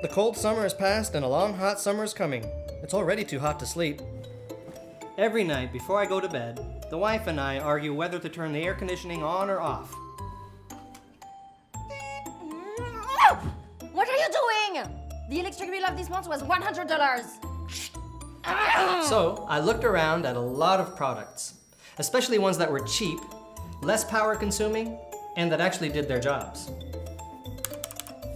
The cold summer has passed and a long hot summer is coming. It's already too hot to sleep. Every night before I go to bed, the wife and I argue whether to turn the air conditioning on or off. What are you doing? The electric bill of this month was $100. So I looked around at a lot of products, especially ones that were cheap, less power consuming, and that actually did their jobs.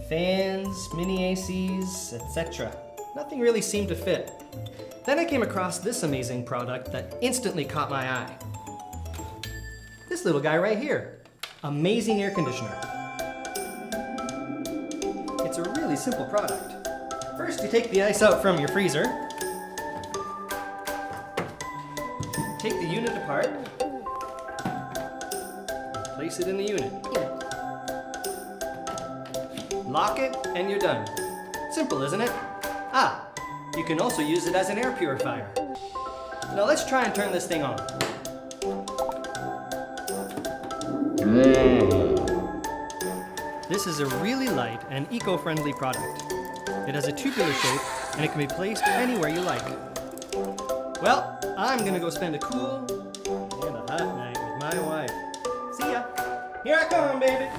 Fans, mini ACs, etc. Nothing really seemed to fit. Then I came across this amazing product that instantly caught my eye. This little guy right here. Amazing air conditioner. It's a really simple product. First, you take the ice out from your freezer. Take the unit apart. Place it in the unit. Lock it, and you're done. Simple, isn't it? Ah, you can also use it as an air purifier. Now let's try and turn this thing on. This is a really light and eco-friendly product. It has a tubular shape, and it can be placed anywhere you like. Well, I'm gonna go spend a cool and a hot night with my wife. See ya! Here I come, baby!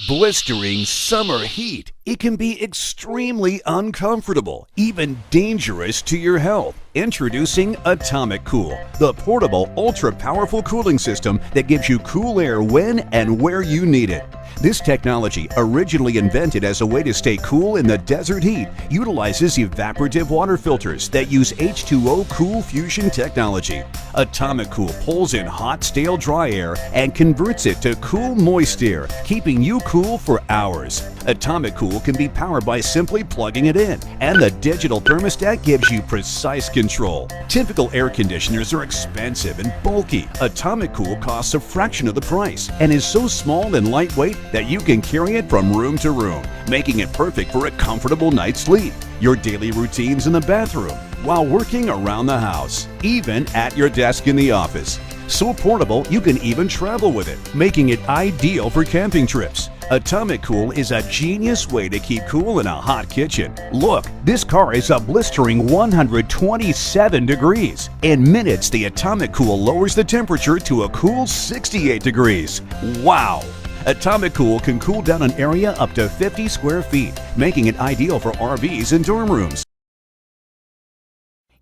blistering summer heat, it can be extremely uncomfortable, even dangerous to your health. Introducing Atomic Cool, the portable, ultra-powerful cooling system that gives you cool air when and where you need it. This technology, originally invented as a way to stay cool in the desert heat, utilizes evaporative water filters that use H2O cool fusion technology. Atomic Cool pulls in hot, stale, dry air and converts it to cool, moist air, keeping you cool for hours. Atomic Cool can be powered by simply plugging it in, and the digital thermostat gives you precise control. Typical air conditioners are expensive and bulky. Atomic Cool costs a fraction of the price and is so small and lightweight that you can carry it from room to room, making it perfect for a comfortable night's sleep, your daily routines in the bathroom, while working around the house, even at your desk in the office. So portable, you can even travel with it, making it ideal for camping trips. Atomic Cool is a genius way to keep cool in a hot kitchen. Look, this car is a blistering 127 degrees. In minutes, the Atomic Cool lowers the temperature to a cool 68 degrees. Wow! Atomic Cool can cool down an area up to 50 square feet, making it ideal for RVs and dorm rooms.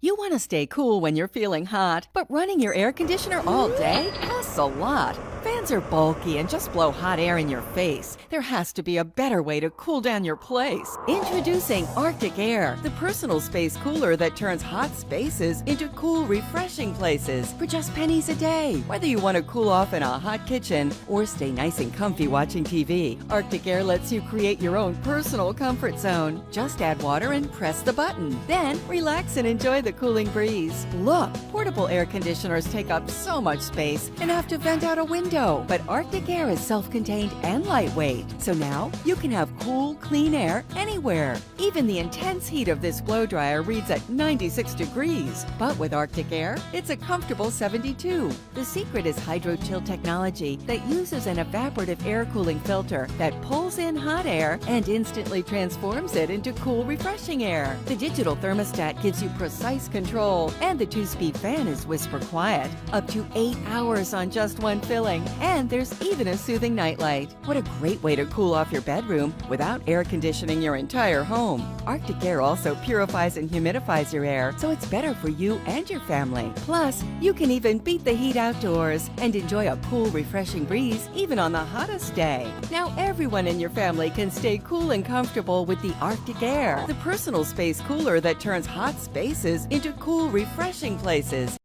You want to stay cool when you're feeling hot, but running your air conditioner all day costs a lot. Fans are bulky and just blow hot air in your face. There has to be a better way to cool down your place. Introducing Arctic Air, the personal space cooler that turns hot spaces into cool, refreshing places for just pennies a day. Whether you want to cool off in a hot kitchen or stay nice and comfy watching TV, Arctic Air lets you create your own personal comfort zone. Just add water and press the button. Then relax and enjoy the cooling breeze. Look, portable air conditioners take up so much space and have to vent out a window. But Arctic Air is self-contained and lightweight, so now you can have cool, clean air anywhere. Even the intense heat of this blow dryer reads at 96 degrees, but with Arctic Air, it's a comfortable 72. The secret is hydro-chill technology that uses an evaporative air cooling filter that pulls in hot air and instantly transforms it into cool, refreshing air. The digital thermostat gives you precise control, and the 2-speed fan is whisper quiet, up to 8 hours on just one filling. And there's even a soothing nightlight. What a great way to cool off your bedroom without air conditioning your entire home. Arctic Air also purifies and humidifies your air, so it's better for you and your family. Plus, you can even beat the heat outdoors and enjoy a cool, refreshing breeze even on the hottest day. Now everyone in your family can stay cool and comfortable with the Arctic Air, the personal space cooler that turns hot spaces into cool, refreshing places.